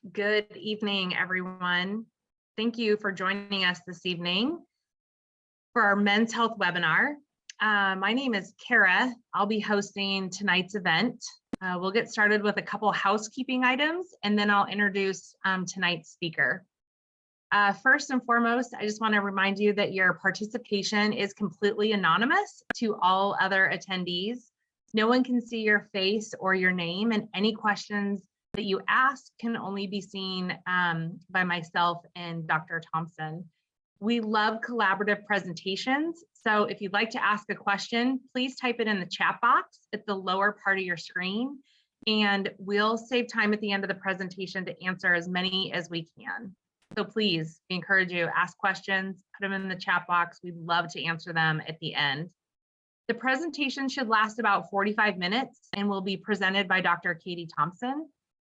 Good evening, everyone. Thank you for joining us this evening for our men's health webinar. My name is Kara. I'll be hosting tonight's event. We'll get started with a couple housekeeping items, and then I'll introduce tonight's speaker. First and foremost, I just want to remind you that your participation is completely anonymous to all other attendees. No one can see your face or your name, and any questions that you ask can only be seen by myself and Dr. Thompson. We love collaborative presentations, so if you'd like to ask a question, please type it in the chat box at the lower part of your screen, and we'll save time at the end of the presentation to answer as many as we can. So please, we encourage you, ask questions, put them in the chat box. We'd love to answer them at the end. The presentation should last about 45 minutes and will be presented by Dr. Kadee Thompson.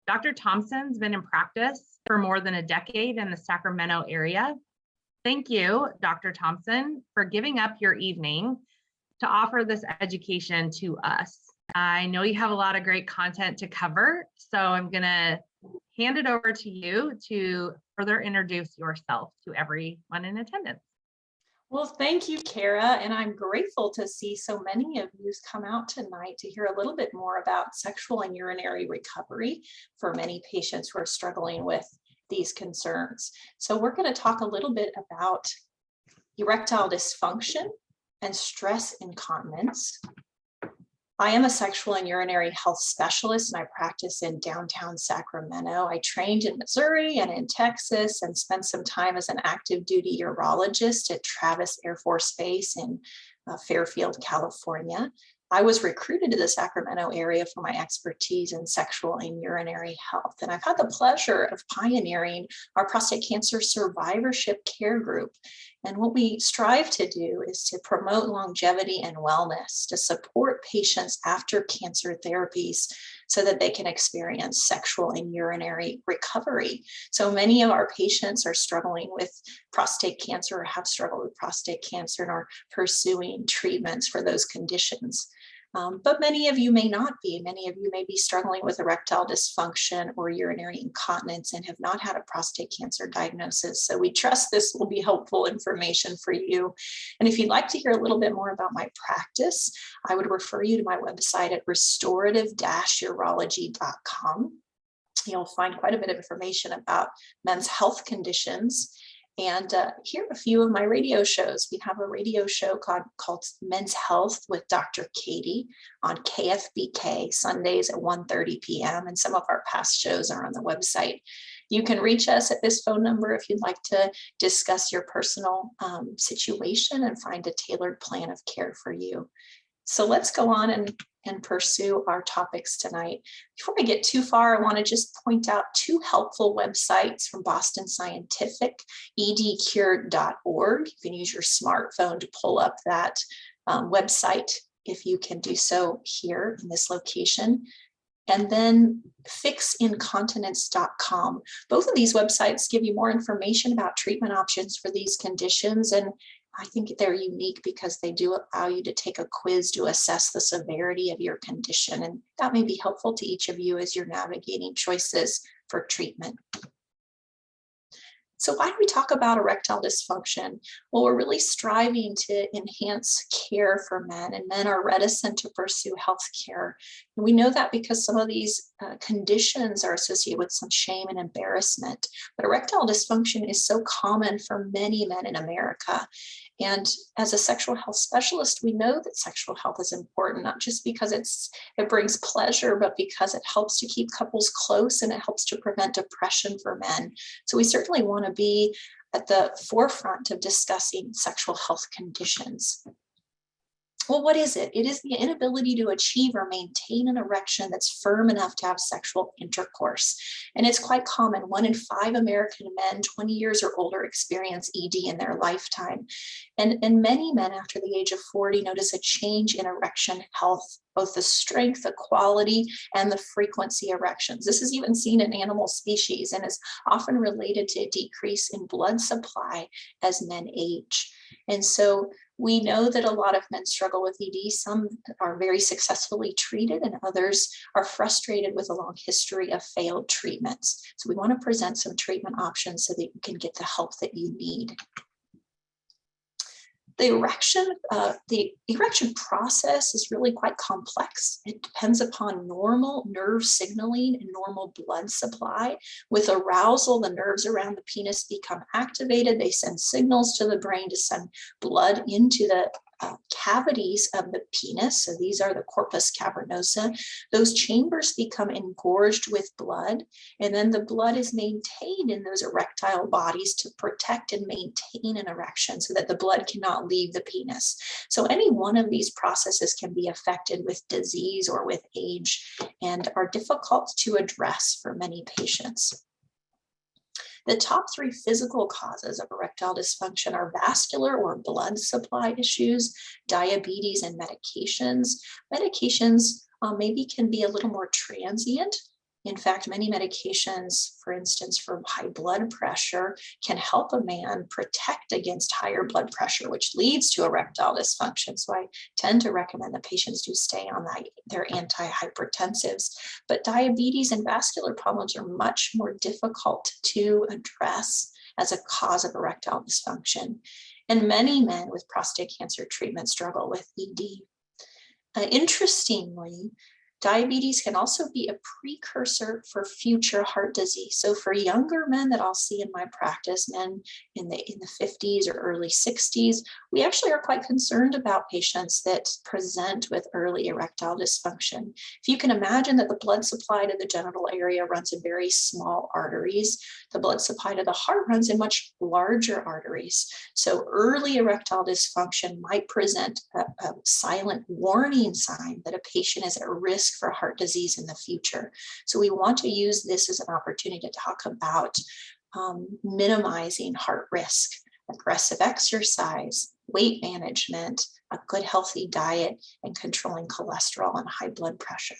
Dr. Thompson's been in practice for more than a decade in the Sacramento area. Thank you, Dr. Thompson, for giving up your evening to offer this education to us. I know you have a lot of great content to cover, so I'm gonna hand it over to you to further introduce yourself to everyone in attendance. Well, thank you, Kara, and I'm grateful to see so many of you come out tonight to hear a little bit more about sexual and urinary recovery for many patients who are struggling with these concerns. So we're going to talk a little bit about erectile dysfunction and stress incontinence. I am a sexual and urinary health specialist, and I practice in downtown Sacramento. I trained in Missouri and in Texas and spent some time as an active duty urologist at Travis Air Force Base in Fairfield, California. I was recruited to the Sacramento area for my expertise in sexual and urinary health. And I've had the pleasure of pioneering our prostate cancer survivorship care group. And what we strive to do is to promote longevity and wellness, to support patients after cancer therapies so that they can experience sexual and urinary recovery. So many of our patients are struggling with prostate cancer or have struggled with prostate cancer and are pursuing treatments for those conditions. But many of you may not be. Many of you may be struggling with erectile dysfunction or urinary incontinence and have not had a prostate cancer diagnosis. So we trust this will be helpful information for you. And if you'd like to hear a little bit more about my practice, I would refer you to my website at restorative-urology.com. You'll find quite a bit of information about men's health conditions. And here are a few of my radio shows. We have a radio show called Men's Health with Dr. Kadee on KFBK Sundays at 1:30 p.m. And some of our past shows are on the website. You can reach us at this phone number if you'd like to discuss your personal situation and find a tailored plan of care for you. So let's go on and pursue our topics tonight. Before I get too far, I want to just point out two helpful websites from Boston Scientific, edcure.org. You can use your smartphone to pull up that website if you can do so here in this location. And then fixincontinence.com. Both of these websites give you more information about treatment options for these conditions, and I think they're unique because they do allow you to take a quiz to assess the severity of your condition, and that may be helpful to each of you as you're navigating choices for treatment. So why do we talk about erectile dysfunction? Well, we're really striving to enhance care for men, and men are reticent to pursue health care. And we know that because some of these conditions are associated with some shame and embarrassment. But erectile dysfunction is so common for many men in America. And as a sexual health specialist, we know that sexual health is important, not just because it brings pleasure, but because it helps to keep couples close and it helps to prevent depression for men. So we certainly want to be at the forefront of discussing sexual health conditions. Well, what is it? It is the inability to achieve or maintain an erection that's firm enough to have sexual intercourse. And it's quite common. 1 in 5 American men 20 years or older experience ED in their lifetime. And many men after the age of 40 notice a change in erection health, both the strength, the quality, and the frequency of erections. This is even seen in animal species and is often related to a decrease in blood supply as men age. And so We know that a lot of men struggle with ED. Some are very successfully treated and others are frustrated with a long history of failed treatments. So we want to present some treatment options so that you can get the help that you need. The erection process is really quite complex. It depends upon normal nerve signaling and normal blood supply. With arousal, the nerves around the penis become activated. They send signals to the brain to send blood into the cavities of the penis. So these are the corpus cavernosa. Those chambers become engorged with blood, and then the blood is maintained in those erectile bodies to protect and maintain an erection so that the blood cannot leave the penis. So any one of these processes can be affected with disease or with age and are difficult to address for many patients. The top 3 physical causes of erectile dysfunction are vascular or blood supply issues, diabetes, and medications. Medications maybe can be a little more transient. In fact, many medications, for instance, for high blood pressure, can help a man protect against higher blood pressure, which leads to erectile dysfunction. So I tend to recommend that patients do stay on their antihypertensives. But diabetes and vascular problems are much more difficult to address as a cause of erectile dysfunction. And many men with prostate cancer treatment struggle with ED. Interestingly, diabetes can also be a precursor for future heart disease. So for younger men that I'll see in my practice, men in the 50s or early 60s, we actually are quite concerned about patients that present with early erectile dysfunction. If you can imagine that the blood supply to the genital area runs in very small arteries, the blood supply to the heart runs in much larger arteries. So early erectile dysfunction might present a silent warning sign that a patient is at risk for heart disease in the future. So we want to use this as an opportunity to talk about minimizing heart risk, aggressive exercise, weight management, a good healthy diet, and controlling cholesterol and high blood pressure.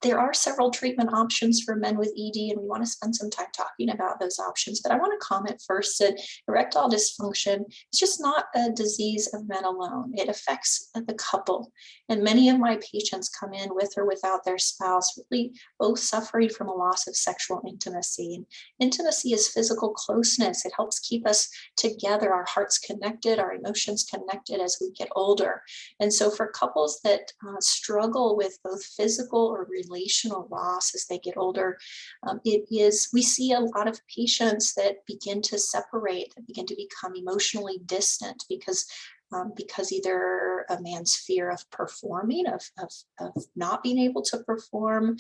There are several treatment options for men with ED, and we want to spend some time talking about those options. But I want to comment first that erectile dysfunction is just not a disease of men alone. It affects the couple. And many of my patients come in with or without their spouse, really both suffering from a loss of sexual intimacy. And intimacy is physical closeness. It helps keep us together, our hearts connected, our emotions connected as we get older. And so for couples that struggle with both physical or relational loss as they get older, we see a lot of patients that begin to separate, that begin to become emotionally distant because either a man's fear of performing, of not being able to perform,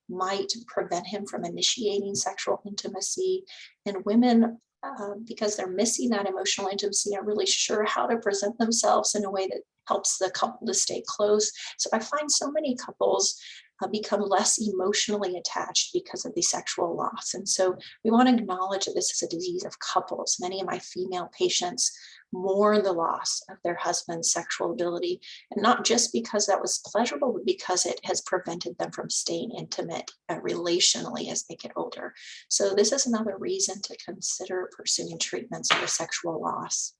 might prevent him from initiating sexual intimacy. And women, because they're missing that emotional intimacy, aren't really sure how to present themselves in a way that helps the couple to stay close. So I find so many couples become less emotionally attached because of the sexual loss. And so we want to acknowledge that this is a disease of couples. Many of my female patients mourn the loss of their husband's sexual ability, and not just because that was pleasurable, but because it has prevented them from staying intimate relationally as they get older. So this is another reason to consider pursuing treatments for sexual loss.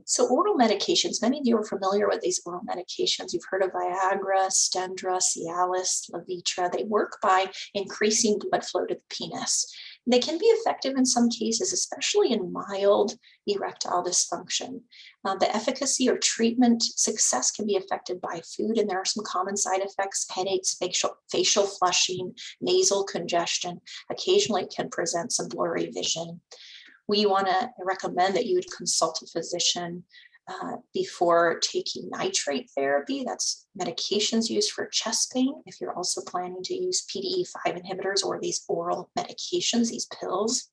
So oral medications, many of you are familiar with these oral medications. You've heard of Viagra, Stendra, Cialis, Levitra. They work by increasing blood flow to the penis. They can be effective in some cases, especially in mild erectile dysfunction. The efficacy or treatment success can be affected by food, and there are some common side effects: headaches, facial flushing, nasal congestion. Occasionally it can present some blurry vision. We want to recommend that you would consult a physician before taking nitrate therapy. That's medications used for chest pain. If you're also planning to use PDE5 inhibitors or these oral medications, these pills.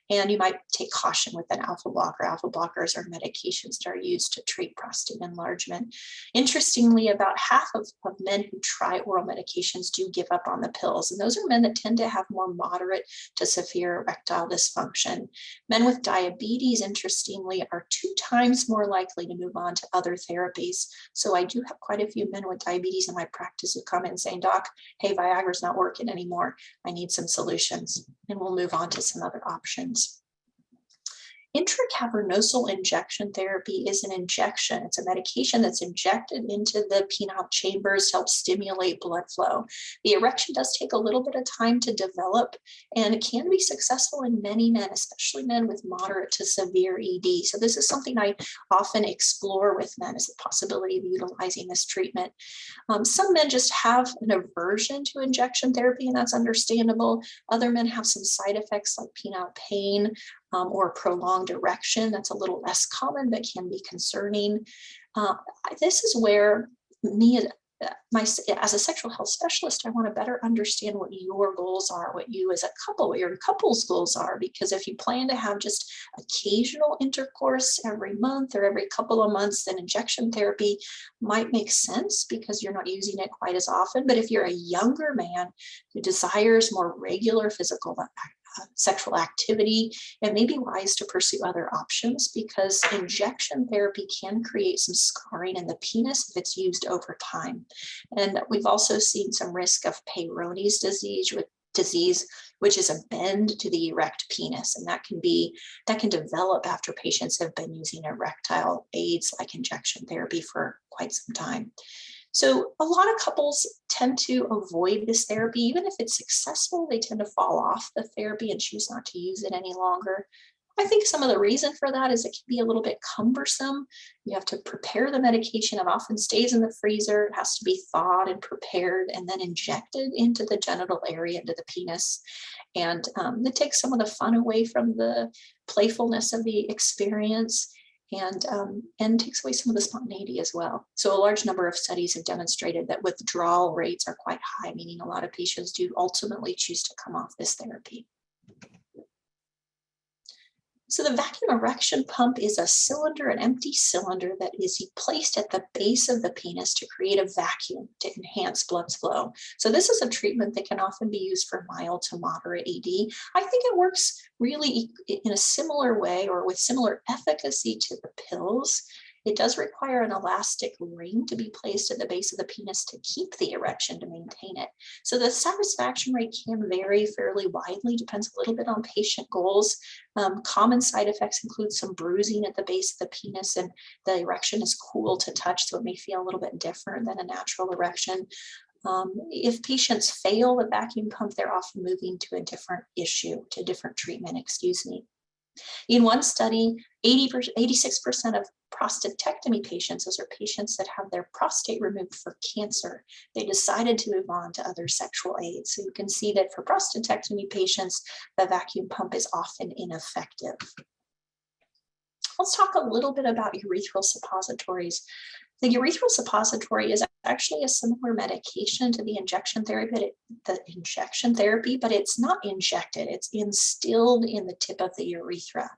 And you might take caution with an alpha blocker. Alpha blockers are medications that are used to treat prostate enlargement. Interestingly, about half of men who try oral medications do give up on the pills. And those are men that tend to have more moderate to severe erectile dysfunction. Men with diabetes, interestingly, are 2 times more likely to move on to other therapies. So I do have quite a few men with diabetes in my practice who come in saying, "Doc, hey, Viagra's not working anymore. I need some solutions." And we'll move on to some other options. Intracavernosal injection therapy is an injection. It's a medication that's injected into the penile chambers to help stimulate blood flow. The erection does take a little bit of time to develop, and it can be successful in many men, especially men with moderate to severe ED. So this is something I often explore with men, is the possibility of utilizing this treatment. Some men just have an aversion to injection therapy, and that's understandable. Other men have some side effects like penile pain, or prolonged erection. That's a little less common, but can be concerning. This is where as a sexual health specialist, I want to better understand what your goals are, what you as a couple, what your couple's goals are, because if you plan to have just occasional intercourse every month or every couple of months, then injection therapy might make sense because you're not using it quite as often. But if you're a younger man who desires more regular physical sexual activity, it may be wise to pursue other options, because injection therapy can create some scarring in the penis if it's used over time. And we've also seen some risk of Peyronie's disease, which is a bend to the erect penis, and that can develop after patients have been using erectile aids like injection therapy for quite some time. So a lot of couples tend to avoid this therapy. Even if it's successful, they tend to fall off the therapy and choose not to use it any longer. I think some of the reason for that is it can be a little bit cumbersome. You have to prepare the medication. It often stays in the freezer. It has to be thawed and prepared and then injected into the genital area, into the penis. And it takes some of the fun away from the playfulness of the experience, and takes away some of the spontaneity as well. So a large number of studies have demonstrated that withdrawal rates are quite high, meaning a lot of patients do ultimately choose to come off this therapy. So the vacuum erection pump is a cylinder, an empty cylinder that is placed at the base of the penis to create a vacuum to enhance blood flow. So this is a treatment that can often be used for mild to moderate ED. I think it works really in a similar way or with similar efficacy to the pills. It does require an elastic ring to be placed at the base of the penis to keep the erection, to maintain it. So the satisfaction rate can vary fairly widely, depends a little bit on patient goals. Common side effects include some bruising at the base of the penis, and the erection is cool to touch, so it may feel a little bit different than a natural erection. If patients fail the vacuum pump, they're often moving to a different treatment. In one study, 86% of prostatectomy patients, those are patients that have their prostate removed for cancer, they decided to move on to other sexual aids. So you can see that for prostatectomy patients, the vacuum pump is often ineffective. Let's talk a little bit about urethral suppositories. The urethral suppository is actually a similar medication to the injection therapy, but it's not injected. It's instilled in the tip of the urethra.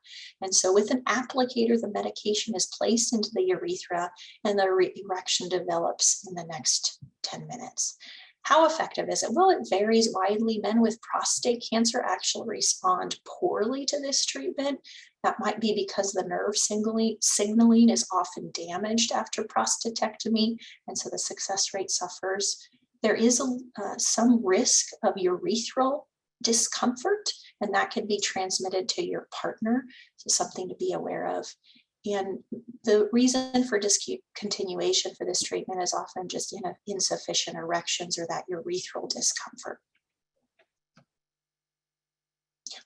And so with an applicator, the medication is placed into the urethra and the erection develops in the next 10 minutes. How effective is it? Well, it varies widely. Men with prostate cancer actually respond poorly to this treatment. That might be because the nerve signaling is often damaged after prostatectomy, and so the success rate suffers. There is some risk of urethral discomfort, and that can be transmitted to your partner, so something to be aware of. And the reason for discontinuation for this treatment is often just insufficient erections or that urethral discomfort.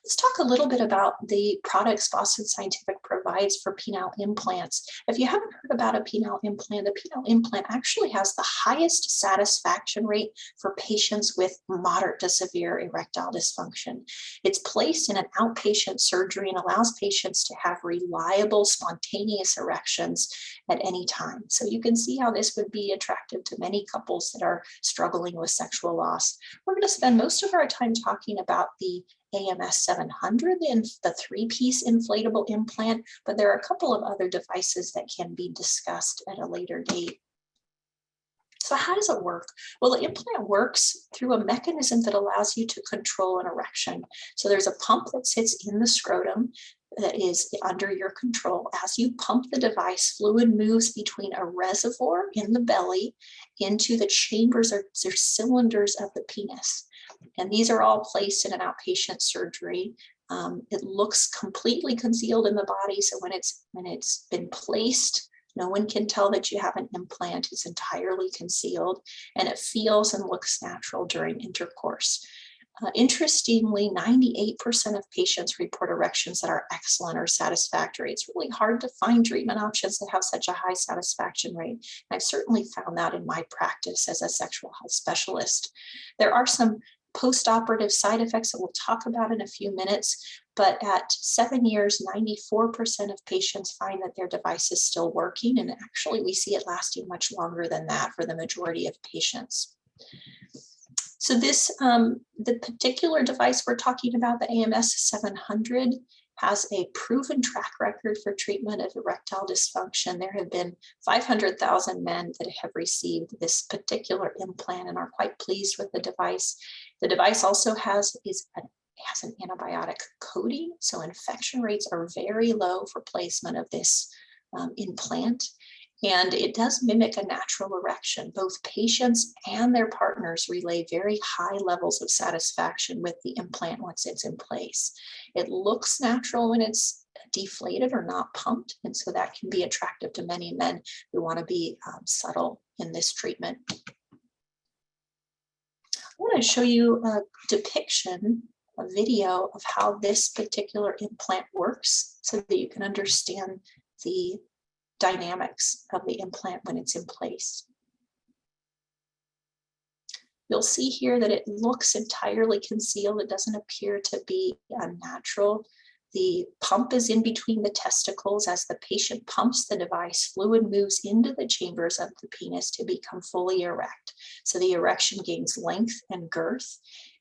Let's talk a little bit about the products Boston Scientific provides for penile implants. If you haven't heard about a penile implant, the penile implant actually has the highest satisfaction rate for patients with moderate to severe erectile dysfunction. It's placed in an outpatient surgery and allows patients to have reliable, spontaneous erections at any time. So you can see how this would be attractive to many couples that are struggling with sexual loss. We're going to spend most of our time talking about the AMS 700 and the 3-piece inflatable implant, but there are a couple of other devices that can be discussed at a later date. So how does it work? Well, the implant works through a mechanism that allows you to control an erection. So there's a pump that sits in the scrotum that is under your control. As you pump the device, fluid moves between a reservoir in the belly into the chambers or cylinders of the penis. And these are all placed in an outpatient surgery It looks completely concealed in the body. So when it's been placed, no one can tell that you have an implant. It's entirely concealed, and it feels and looks natural during intercourse. Interestingly, 98% of patients report erections that are excellent or satisfactory. It's really hard to find treatment options that have such a high satisfaction rate. And I've certainly found that in my practice as a sexual health specialist. There are some post-operative side effects that we'll talk about in a few minutes, but at 7 years, 94% of patients find that their device is still working, and actually we see it lasting much longer than that for the majority of patients. So this, the particular device we're talking about, the AMS 700, has a proven track record for treatment of erectile dysfunction. There have been 500,000 men that have received this particular implant and are quite pleased with the device. The device also has an antibiotic coating, so infection rates are very low for placement of this implant. And it does mimic a natural erection. Both patients and their partners relay very high levels of satisfaction with the implant once it's in place. It looks natural when it's deflated or not pumped, and so that can be attractive to many men who want to be subtle in this treatment. I want to show you a depiction, a video of how this particular implant works so that you can understand the dynamics of the implant when it's in place. You'll see here that it looks entirely concealed. It doesn't appear to be unnatural. The pump is in between the testicles. As the patient pumps the device, fluid moves into the chambers of the penis to become fully erect. So the erection gains length and girth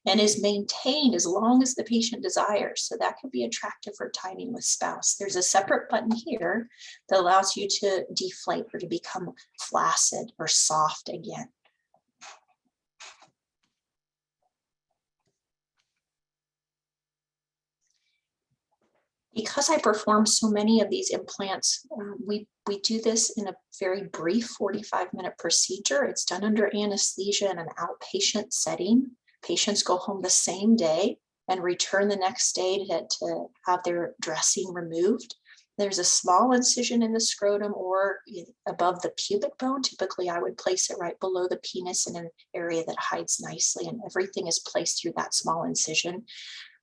and is maintained as long as the patient desires. So that could be attractive for timing with spouse. There's a separate button here that allows you to deflate or to become flaccid or soft again. Because I perform so many of these implants, we do this in a very brief 45-minute procedure. It's done under anesthesia in an outpatient setting. Patients go home the same day and return the next day to have their dressing removed. There's a small incision in the scrotum or above the pubic bone. Typically, I would place it right below the penis in an area that hides nicely, and everything is placed through that small incision.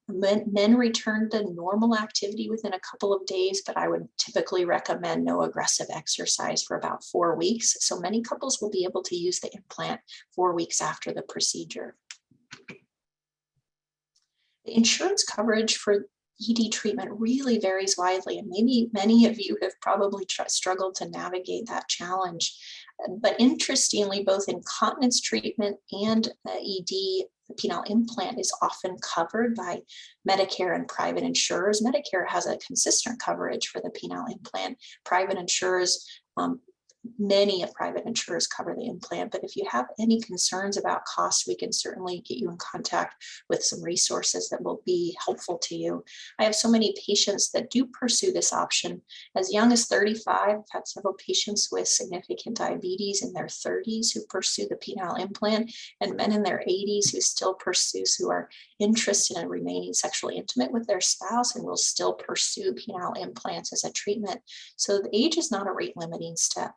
Men return to normal activity within a couple of days, but I would typically recommend no aggressive exercise for about 4 weeks. So many couples will be able to use the implant 4 weeks after the procedure. The insurance coverage for ED treatment really varies widely, and maybe many of you have probably struggled to navigate that challenge. But interestingly, both incontinence treatment and ED, the penile implant is often covered by Medicare and private insurers. Medicare has a consistent coverage for the penile implant. Private insurers, many of private insurers cover the implant, but if you have any concerns about costs, we can certainly get you in contact with some resources that will be helpful to you. I have so many patients that do pursue this option. As young as 35, I've had several patients with significant diabetes in their 30s who pursue the penile implant, and men in their 80s who still pursue, who are interested in remaining sexually intimate with their spouse and will still pursue penile implants as a treatment. So the age is not a rate limiting step.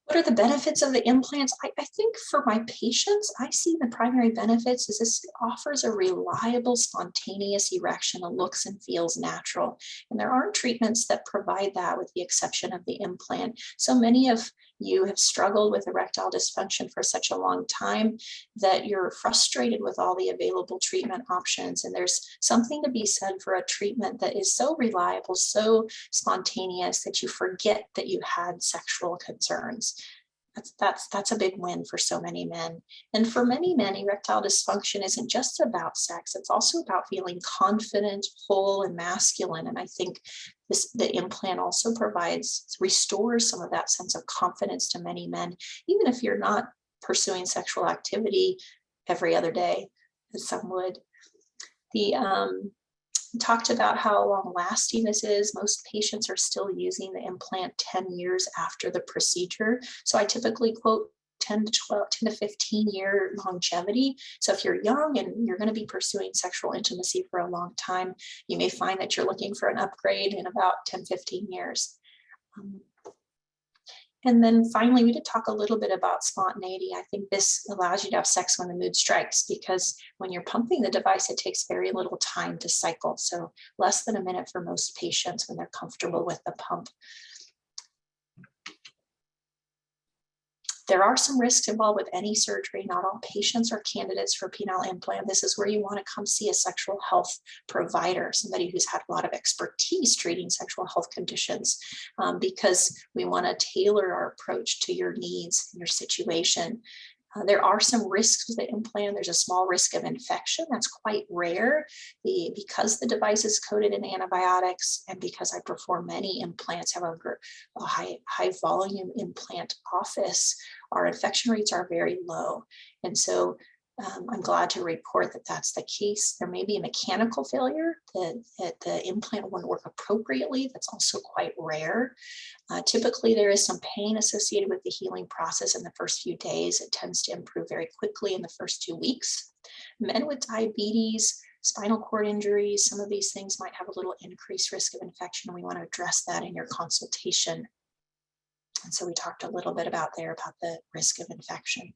What are the benefits of the implants? I think for my patients, I see the primary benefits is this offers a reliable, spontaneous erection that looks and feels natural. And there aren't treatments that provide that with the exception of the implant. So many of you have struggled with erectile dysfunction for such a long time that you're frustrated with all the available treatment options. And there's something to be said for a treatment that is so reliable, so spontaneous that you forget that you had sexual concerns. That's a big win for so many men. And for many men, erectile dysfunction isn't just about sex. It's also about feeling confident, whole, and masculine. And I think the implant also restores some of that sense of confidence to many men, even if you're not pursuing sexual activity every other day, as some would. Talked about how long lasting this is. Most patients are still using the implant 10 years after the procedure. So I typically quote 10 to 15 year longevity. So if you're young and you're going to be pursuing sexual intimacy for a long time, you may find that you're looking for an upgrade in about 10, 15 years. And then finally, we did talk a little bit about spontaneity. I think this allows you to have sex when the mood strikes, because when you're pumping the device, it takes very little time to cycle. So less than a minute for most patients when they're comfortable with the pump. There are some risks involved with any surgery. Not all patients are candidates for penile implant. This is where you want to come see a sexual health provider, somebody who's had a lot of expertise treating sexual health conditions, because we want to tailor our approach to your needs and your situation. There are some risks with the implant. There's a small risk of infection. That's quite rare because the device is coated in antibiotics, and because I perform many implants, have a high volume implant office, our infection rates are very low. And so I'm glad to report that that's the case. There may be a mechanical failure, that the implant wouldn't work appropriately. That's also quite rare. Typically, there is some pain associated with the healing process in the first few days. It tends to improve very quickly in the first 2 weeks. Men with diabetes, spinal cord injuries, some of these things might have a little increased risk of infection. We want to address that in your consultation. And so we talked a little bit about the risk of infection.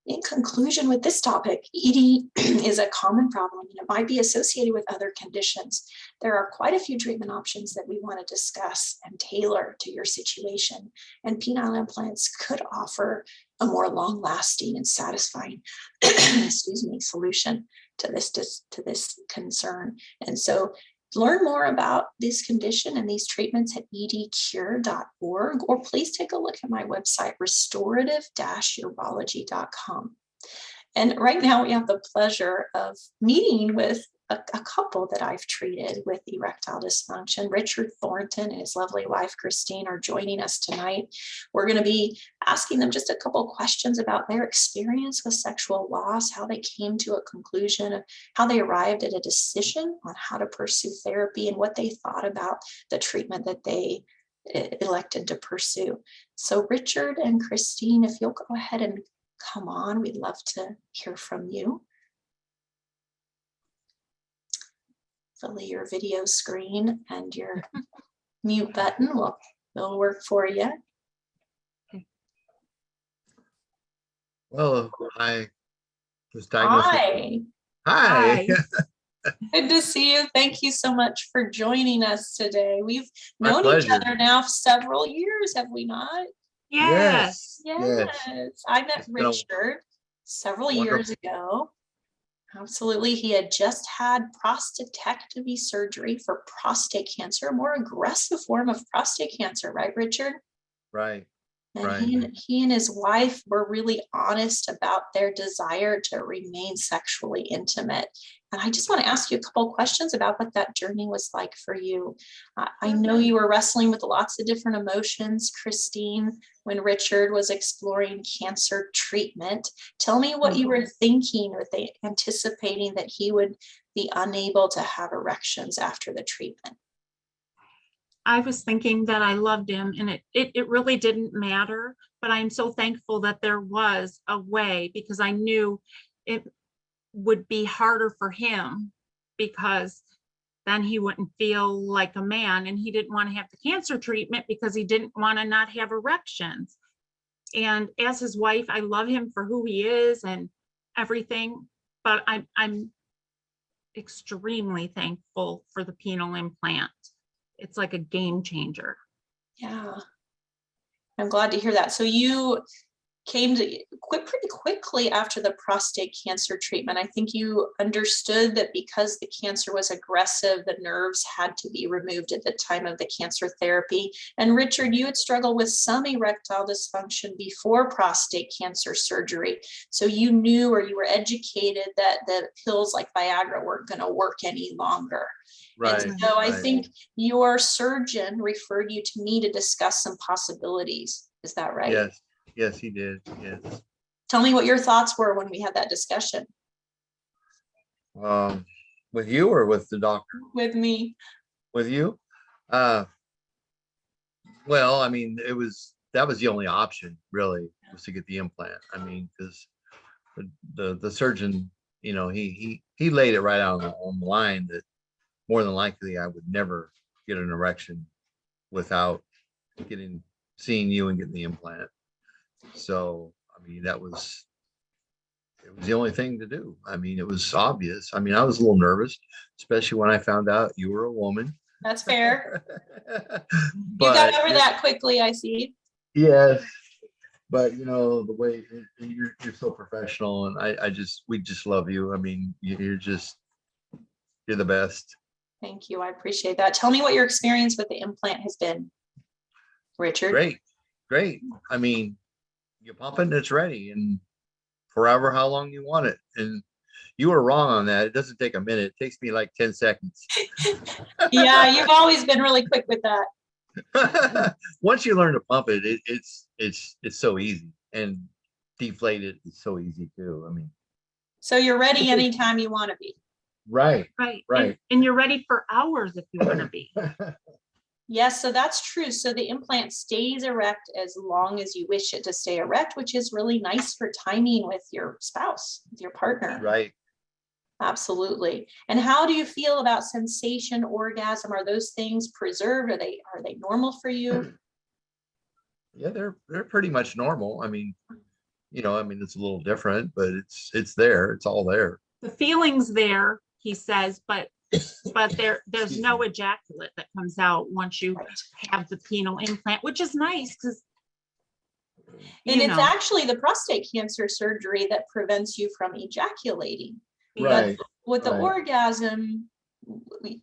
In conclusion with this topic, ED is a common problem, and it might be associated with other conditions. There are quite a few treatment options that we want to discuss and tailor to your situation, and penile implants could offer a more long-lasting and satisfying solution to this concern. And so learn more about this condition and these treatments at edcure.org, or please take a look at my website, restorative-urology.com. And right now we have the pleasure of meeting with a couple that I've treated with erectile dysfunction. Richard Thornton and his lovely wife, Christine, are joining us tonight. We're going to be asking them just a couple questions about their experience with sexual loss, how they came to a conclusion, of how they arrived at a decision on how to pursue therapy, and what they thought about the treatment that they elected to pursue. So Richard and Christine, if you'll go ahead and come on, we'd love to hear from you. Hopefully your video screen and your mute button will work for you. Well, I was diagnosed. Hi. Hi. Good to see you. Thank you so much for joining us today. We've My known each pleasure. other now several years, have we not? Yes. Yes. I met Richard several years ago. Absolutely. He had just had prostatectomy surgery for prostate cancer, a more aggressive form of prostate cancer, right, Richard? Right. And right. he and his wife were really honest about their desire to remain sexually intimate. And I just want to ask you a couple of questions about what that journey was like for you. I know you were wrestling with lots of different emotions, Christine, when Richard was exploring cancer treatment. Tell me what you were thinking, with anticipating that he would be unable to have erections after the treatment. I was thinking that I loved him, and it really didn't matter, but I'm so thankful that there was a way, because I knew it would be harder for him, because then he wouldn't feel like a man, and he didn't want to have the cancer treatment because he didn't want to not have erections. And as his wife, I love him for who he is and everything, but I'm extremely thankful for the penile implant. It's like a game changer. Yeah, I'm glad to hear that. So you came to pretty quickly after the prostate cancer treatment. I think you understood that because the cancer was aggressive, the nerves had to be removed at the time of the cancer therapy. And Richard, you had struggled with some erectile dysfunction before prostate cancer surgery. So you knew, or you were educated, that the pills like Viagra weren't going to work any longer. Right. And so I think your surgeon referred you to me to discuss some possibilities. Is that right? Yes. Yes, he did. Yes. Tell me what your thoughts were when we had that discussion. With you or with the doctor? With me. With you? Well, I mean, it was that was the only option really, was to get the implant. I mean, because the surgeon, you know, he laid it right out on the line that more than likely I would never get an erection without seeing you and getting the implant. So, I mean, it was the only thing to do. I mean, it was obvious. I mean, I was a little nervous, especially when I found out you were a woman. That's fair. But You got over that quickly, I see. yes, but you know, the way you're so professional, and we just love you. I mean, you're the best. Thank you. I appreciate that. Tell me what your experience with the implant has been, Richard. Great. I mean, you pump it and it's ready, and forever how long you want it. And you were wrong on that. It doesn't take a minute. It takes me like 10 seconds. Yeah, you've always been really quick with that. Once you learn to pump it, it's so easy, and deflate it is so easy too. I mean, So you're ready anytime you want to be. right. And you're ready for hours if you want to be. Yes, so that's true. So the implant stays erect as long as you wish it to stay erect, which is really nice for timing with your spouse, with your partner. Right. Absolutely. And how do you feel about sensation, orgasm? Are those things preserved? Are they normal for you? Yeah, they're pretty much normal. I mean, you know, I mean, it's a little different, but it's there. It's all there. The feeling's there, he says, but there's Excuse no me. ejaculate that comes out once you have the penile implant, which is nice because And it's actually the prostate cancer surgery that prevents you from ejaculating. Right. But with the right. orgasm,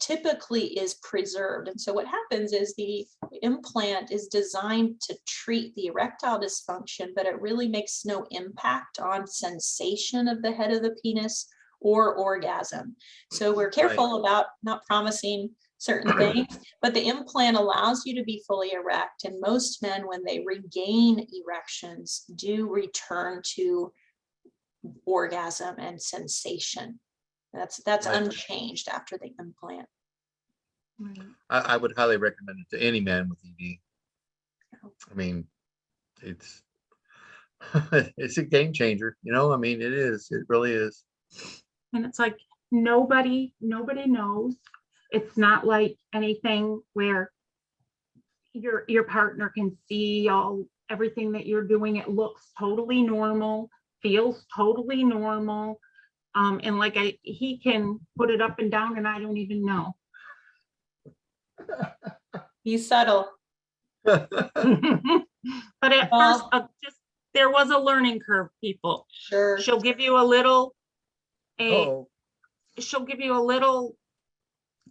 typically is preserved. And so what happens is the implant is designed to treat the erectile dysfunction, but it really makes no impact on sensation of the head of the penis or orgasm. So we're careful about not promising certain things, but the implant allows you to be fully erect. And most men, when they regain erections, do return to orgasm and sensation. That's Right. unchanged after the implant. I would highly recommend it to any man with ED. I mean, it's it's a game changer, you know. I mean, it really is. And it's like nobody knows. It's not like anything where your partner can see everything that you're doing. It looks totally normal, feels totally normal. And like he can put it up and down and I don't even know. He's subtle. But at first, there was a learning curve, people. Sure. She'll give you a little Oh, she'll give you a little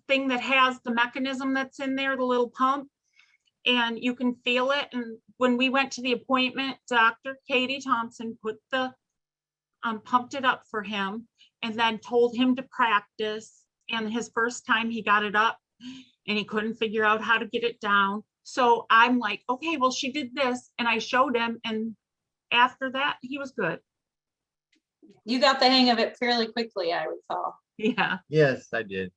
thing that has the mechanism that's in there, the little pump, and you can feel it. And when we went to the appointment, Dr. Kadee Thompson pumped it up for him and then told him to practice. And his first time he got it up and he couldn't figure out how to get it down. So I'm like, okay, well, she did this, and I showed him, and after that he was good. You got the hang of it fairly quickly, I recall. Yeah. yes, I did.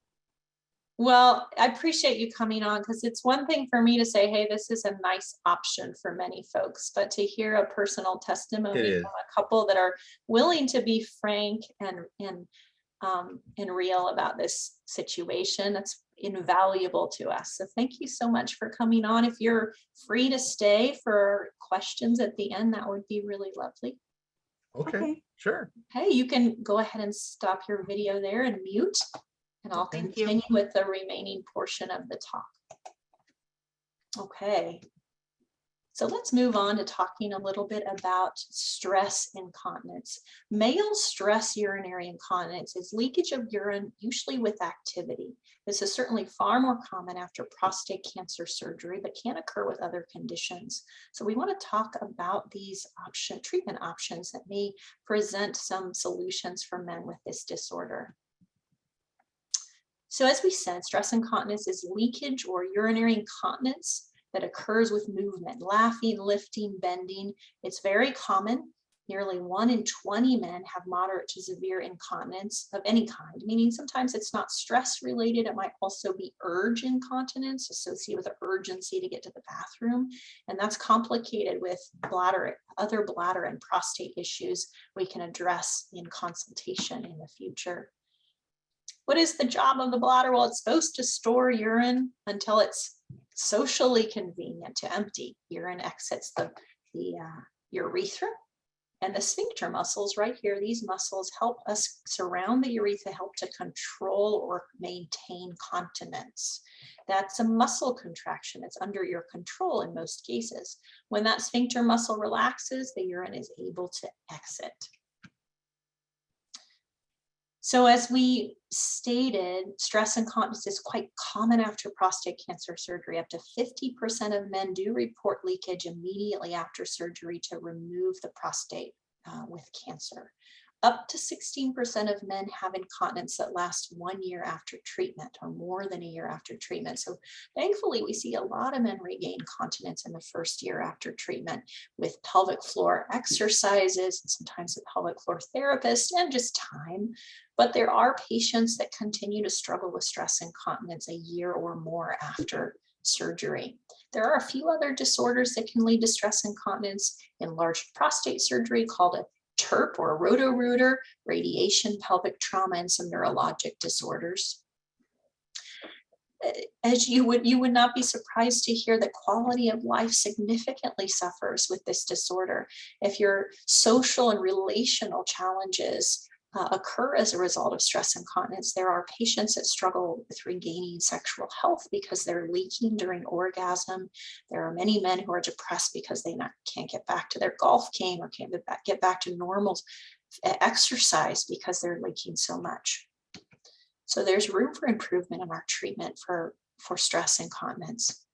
Well, I appreciate you coming on, because it's one thing for me to say, hey, this is a nice option for many folks, but to hear a personal testimony from a couple that are willing to be frank and real about this situation, that's invaluable to us. So thank you so much for coming on. If you're free to stay for questions at the end, that would be really lovely. Okay. Sure. Hey, you can go ahead and stop your video there and mute, and I'll Thank you. continue with the remaining portion of the talk. Okay. So let's move on to talking a little bit about stress incontinence. Male stress urinary incontinence is leakage of urine, usually with activity. This is certainly far more common after prostate cancer surgery, but can occur with other conditions. So we want to talk about these treatment options that may present some solutions for men with this disorder. So as we said, stress incontinence is leakage or urinary incontinence that occurs with movement, laughing, lifting, bending. It's very common. Nearly 1 in 20 men have moderate to severe incontinence of any kind, meaning sometimes it's not stress related. It might also be urge incontinence associated with the urgency to get to the bathroom. And that's complicated with other bladder and prostate issues we can address in consultation in the future. What is the job of the bladder? Well, it's supposed to store urine until it's socially convenient to empty. Urine exits the urethra. And the sphincter muscles right here, these muscles help us surround the urethra, help to control or maintain continence. That's a muscle contraction. It's under your control in most cases. When that sphincter muscle relaxes, the urine is able to exit. So as we stated, stress incontinence is quite common after prostate cancer surgery. Up to 50% of men do report leakage immediately after surgery to remove the prostate with cancer. Up to 16% of men have incontinence that lasts 1 year after treatment or more than a year after treatment. So thankfully, we see a lot of men regain continence in the first year after treatment with pelvic floor exercises, sometimes a pelvic floor therapist, and just time. But there are patients that continue to struggle with stress incontinence a year or more after surgery. There are a few other disorders that can lead to stress incontinence: enlarged prostate surgery called a TURP or roto-rooter, radiation, pelvic trauma, and some neurologic disorders. As you would not be surprised to hear that quality of life significantly suffers with this disorder. If your social and relational challenges occur as a result of stress incontinence, there are patients that struggle with regaining sexual health because they're leaking during orgasm. There are many men who are depressed because they can't get back to their golf game or can't get back to normal exercise because they're leaking so much. So there's room for improvement in our treatment for stress incontinence.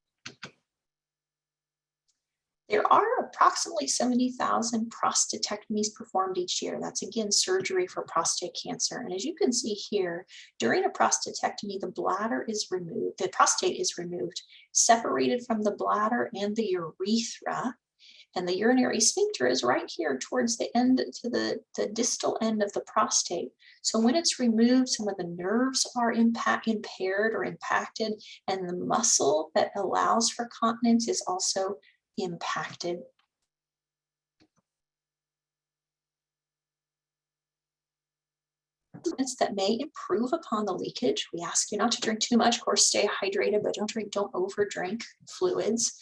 There are approximately 70,000 prostatectomies performed each year. That's again surgery for prostate cancer. And as you can see here, during a prostatectomy, the bladder is removed, the prostate is removed, separated from the bladder and the urethra. And the urinary sphincter is right here towards the end, to the distal end of the prostate. So when it's removed, some of the nerves are impaired or impacted, and the muscle that allows for continence is also impacted. That may improve upon the leakage. We ask you not to drink too much. Of course, stay hydrated, but don't overdrink fluids.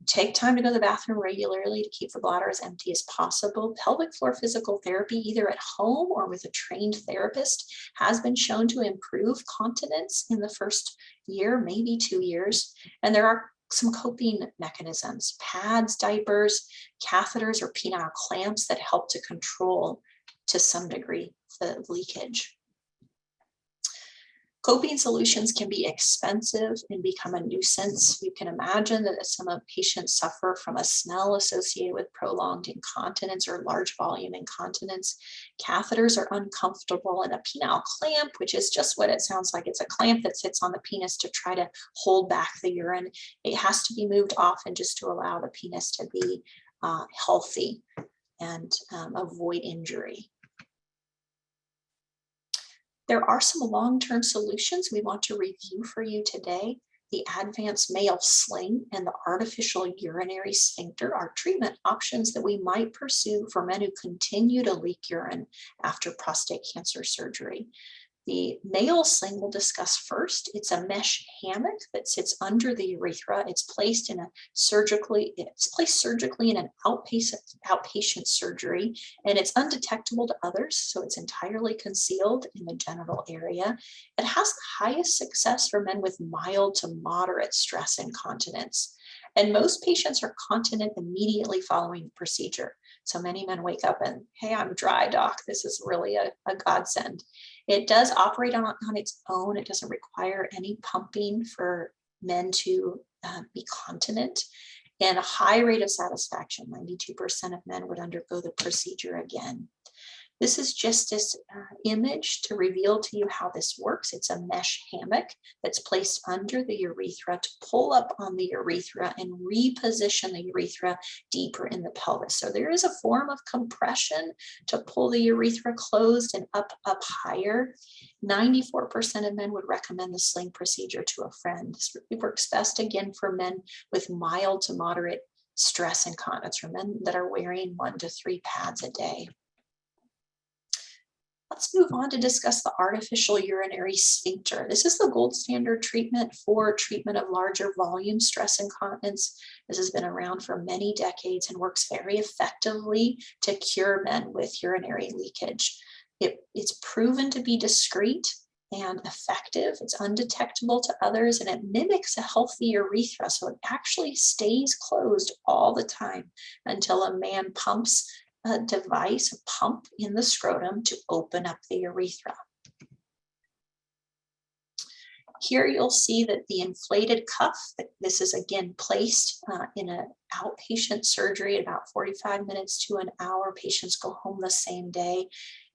Take time to go to the bathroom regularly to keep the bladder as empty as possible. Pelvic floor physical therapy, either at home or with a trained therapist, has been shown to improve continence in the first year, maybe 2 years. And there are some coping mechanisms: pads, diapers, catheters, or penile clamps that help to control to some degree the leakage. Coping solutions can be expensive and become a nuisance. You can imagine that some patients suffer from a smell associated with prolonged incontinence or large volume incontinence. Catheters are uncomfortable, and a penile clamp, which is just what it sounds like, it's a clamp that sits on the penis to try to hold back the urine. It has to be moved often just to allow the penis to be healthy and avoid injury. There are some long-term solutions we want to review for you today. The advanced male sling and the artificial urinary sphincter are treatment options that we might pursue for men who continue to leak urine after prostate cancer surgery. The male sling we'll discuss first. It's a mesh hammock that sits under the urethra. It's placed surgically in an outpatient surgery, and it's undetectable to others, so it's entirely concealed in the genital area. It has the highest success for men with mild to moderate stress incontinence. And most patients are continent immediately following the procedure. So many men wake up and, hey, I'm dry, doc. This is really a godsend. It does operate on its own. It doesn't require any pumping for men to be continent, and a high rate of satisfaction. 92% of men would undergo the procedure again. This is just this image to reveal to you how this works. It's a mesh hammock that's placed under the urethra to pull up on the urethra and reposition the urethra deeper in the pelvis. So there is a form of compression to pull the urethra closed and up higher. 94% of men would recommend the sling procedure to a friend. This really works best again for men with mild to moderate stress incontinence, or men that are wearing 1 to 3 pads a day. Let's move on to discuss the artificial urinary sphincter. This is the gold standard treatment for treatment of larger volume stress incontinence. This has been around for many decades and works very effectively to cure men with urinary leakage. It's proven to be discreet and effective. It's undetectable to others, and it mimics a healthy urethra. So it actually stays closed all the time until a man pumps a device, a pump in the scrotum to open up the urethra. Here you'll see that the inflated cuff, this is again placed in an outpatient surgery, about 45 minutes to an hour. Patients go home the same day.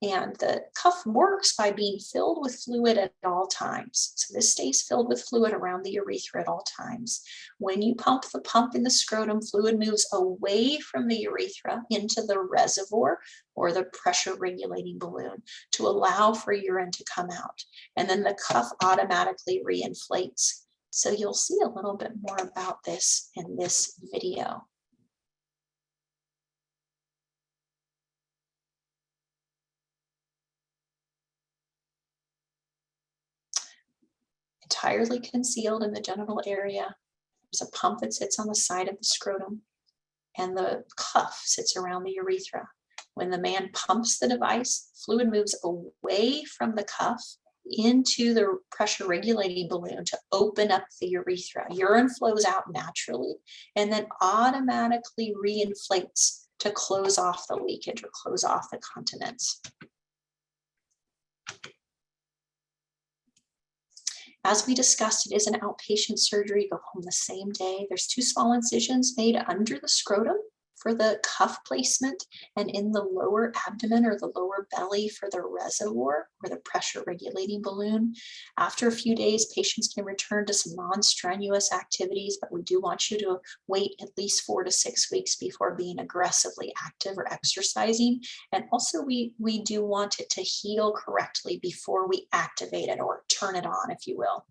And the cuff works by being filled with fluid at all times. So this stays filled with fluid around the urethra at all times. When you pump the pump in the scrotum, fluid moves away from the urethra into the reservoir or the pressure regulating balloon to allow for urine to come out. And then the cuff automatically reinflates. So you'll see a little bit more about this in this video. Entirely concealed in the genital area. There's a pump that sits on the side of the scrotum, and the cuff sits around the urethra. When the man pumps the device, fluid moves away from the cuff into the pressure regulating balloon to open up the urethra. Urine flows out naturally and then automatically reinflates to close off the leakage or close off the continence. As we discussed, it is an outpatient surgery. Go home the same day. There's 2 small incisions made under the scrotum for the cuff placement and in the lower abdomen or the lower belly for the reservoir or the pressure regulating balloon. After a few days, patients can return to some non-strenuous activities, but we do want you to wait at least 4 to 6 weeks before being aggressively active or exercising. And also we do want it to heal correctly before we activate it or turn it on, if you will.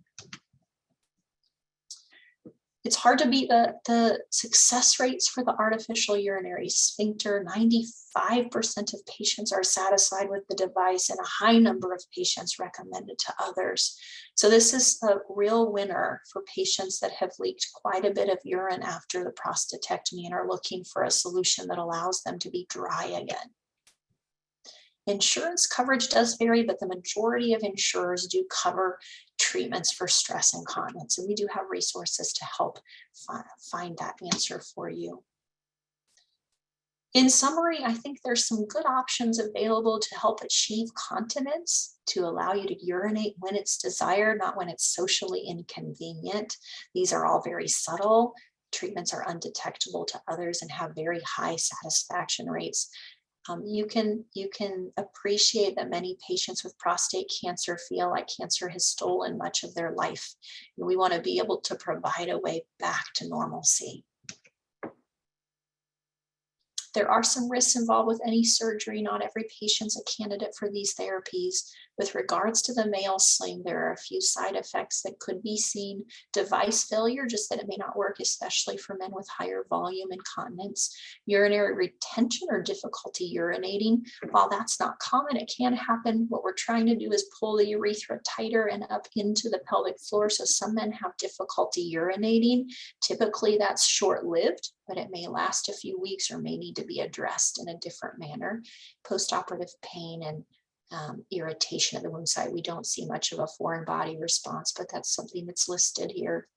It's hard to beat the success rates for the artificial urinary sphincter. 95% of patients are satisfied with the device, and a high number of patients recommend it to others. So this is a real winner for patients that have leaked quite a bit of urine after the prostatectomy and are looking for a solution that allows them to be dry again. Insurance coverage does vary, but the majority of insurers do cover treatments for stress incontinence, and we do have resources to help find that answer for you. In summary, I think there's some good options available to help achieve continence, to allow you to urinate when it's desired, not when it's socially inconvenient. These are all very subtle. Treatments are undetectable to others and have very high satisfaction rates. You can appreciate that many patients with prostate cancer feel like cancer has stolen much of their life. And we want to be able to provide a way back to normalcy. There are some risks involved with any surgery. Not every patient's a candidate for these therapies. With regards to the male sling, there are a few side effects that could be seen. Device failure, just that it may not work, especially for men with higher volume incontinence. Urinary retention or difficulty urinating. While that's not common, it can happen. What we're trying to do is pull the urethra tighter and up into the pelvic floor. So some men have difficulty urinating. Typically that's short-lived, but it may last a few weeks or may need to be addressed in a different manner. Postoperative pain and irritation at the wound site. We don't see much of a foreign body response, but that's something that's listed here.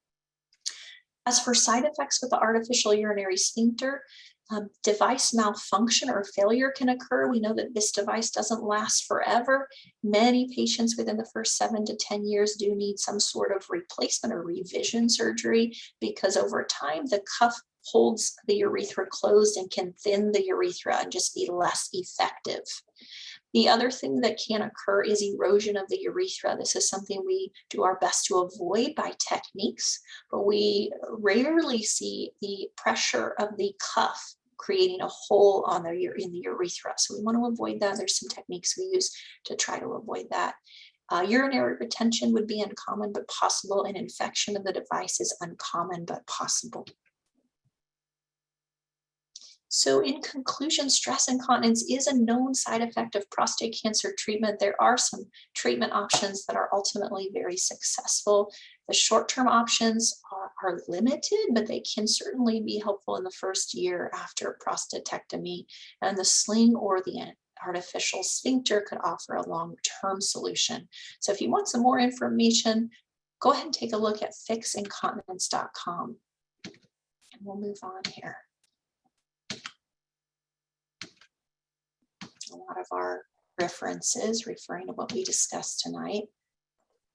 As for side effects with the artificial urinary sphincter, device malfunction or failure can occur. We know that this device doesn't last forever. Many patients within the first 7 to 10 years do need some sort of replacement or revision surgery, because over time the cuff holds the urethra closed and can thin the urethra and just be less effective. The other thing that can occur is erosion of the urethra. This is something we do our best to avoid by techniques, but we rarely see the pressure of the cuff creating a hole on in the urethra. So we want to avoid that. There's some techniques we use to try to avoid that. Urinary retention would be uncommon but possible, and infection of the device is uncommon but possible. So in conclusion, stress incontinence is a known side effect of prostate cancer treatment. There are some treatment options that are ultimately very successful. The short-term options are limited, but they can certainly be helpful in the first year after prostatectomy, and the sling or the artificial sphincter could offer a long-term solution. So if you want some more information, go ahead and take a look at fixincontinence.com. And we'll move on here. A lot of our references referring to what we discussed tonight.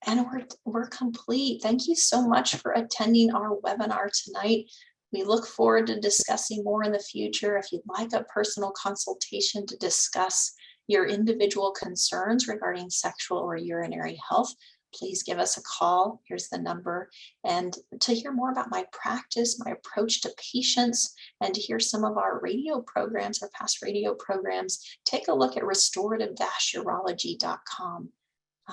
And we're complete. Thank you so much for attending our webinar tonight. We look forward to discussing more in the future. If you'd like a personal consultation to discuss your individual concerns regarding sexual or urinary health, please give us a call. Here's the number. And to hear more about my practice, my approach to patients, and to hear some of our radio programs, our past radio programs, take a look at restorative-urology.com.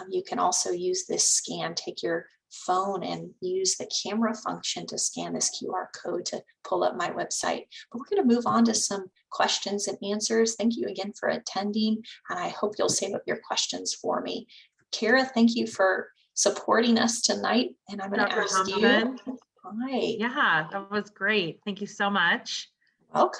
You can also use this scan, take your phone and use the camera function to scan this QR code to pull up my website. But we're going to move on to some questions and answers. Thank you again for attending, and I hope you'll save up your questions for me. Kara, thank you for supporting us tonight, and I'm going to ask you. Hi. Yeah, that was great. Thank you so much. Welcome.